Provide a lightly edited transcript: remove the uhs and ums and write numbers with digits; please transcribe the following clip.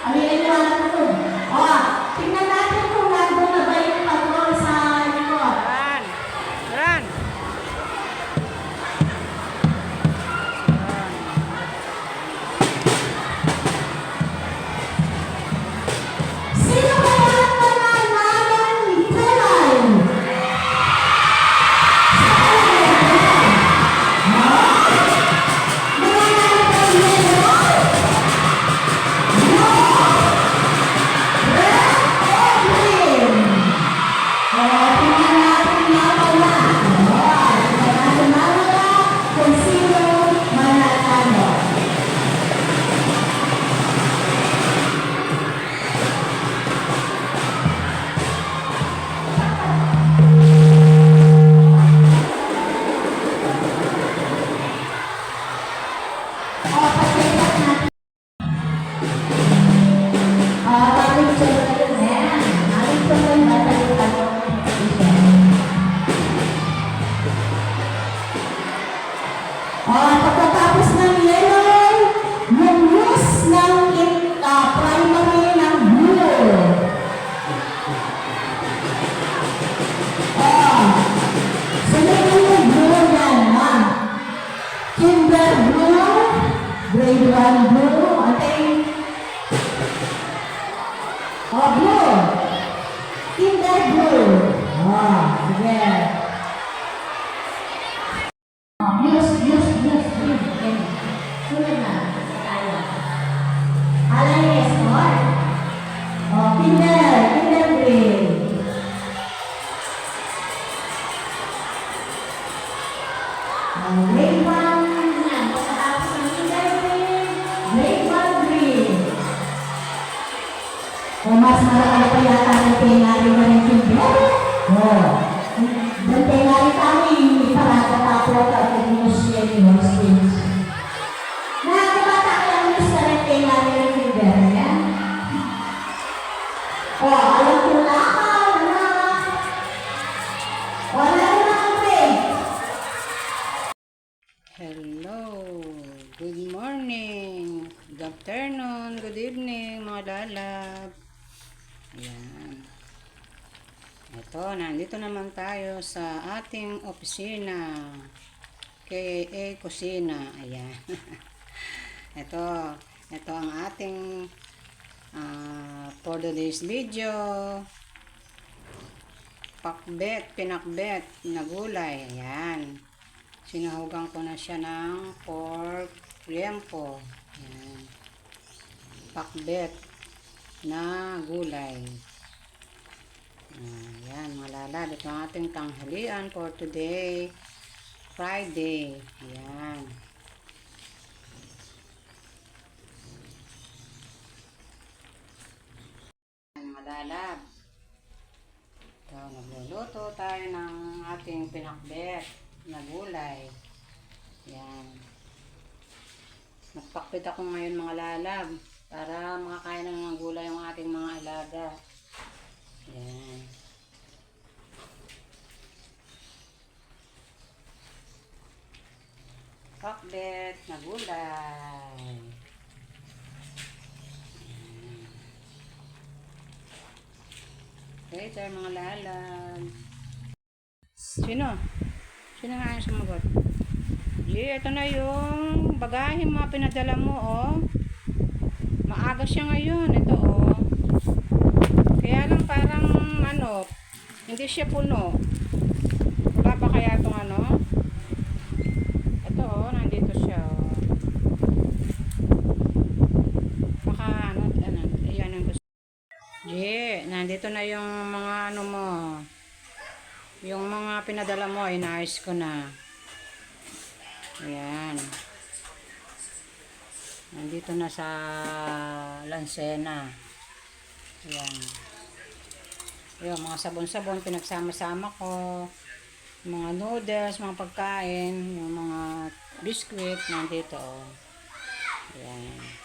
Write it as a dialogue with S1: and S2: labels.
S1: Aminin niyo ang natulog. O, tingnan natin kung nandun na ba yung patrol sa likod.
S2: Run! Run!
S1: Sino kaya ang mananalang tulay? Pagkatapos ng yellow, yung use ng primary ng blue. Sunod yung blue yan, ha? Kinder blue, grade 1 blue, okay? Blue. Kinder blue. Sige. Use. Sunod na. Tayo. Alayes, or? Kinder green. Grade 1 yan. Pagkatapos ng kinder green, grade 1 green. Mas malaki pa yata ng tingali mo ng kinder. Ng tingali kami, iparagatapo at imusya ni Hostings. Nakakabata ka lang yung sa ng tingali ng kinder. Yan. Alam ko lakal na. Wala na kape.
S2: Hello! Good morning! Good afternoon! Good evening mga lalab! Ayan. Ito, nandito naman tayo sa ating opisina. KA Kusina. Ayan. Ito ang ating for today's video. Pinakbet na gulay. Ayan. Sinahugan ko na siya ng pork liempo. Ayan. Pakbet na gulay. Ayan, mga lalab. Ito ang ating tanghalian for today, Friday. Ayan. Mga lalab. Ito, nagluluto tayo ng ating pinakbet na gulay. Ayan. Nagpakbet ako ngayon mga lalab para makakain ng gulay yung ating mga alaga. Ayan. Pakbet na gulay. Okay, tayo mga lalab. Sino nga yung sumagot? Ito na yung bagahe mga pinadala mo, oh. Maaga siya ngayon. Ito, oh. Kaya lang parang, hindi siya puno. Wala ba kaya itong Ito, oh. Nandito siya, oh. Baka, ayan ang gusto. Nandito na yung mga mo. Yung mga pinadala mo, inaayos ko na. Ayan. Nandito na sa Lansena. Ayan. Yung mga sabon-sabon, pinagsama-sama ko. Mga noodles, mga pagkain, yung mga biscuit, nandito. Ayan.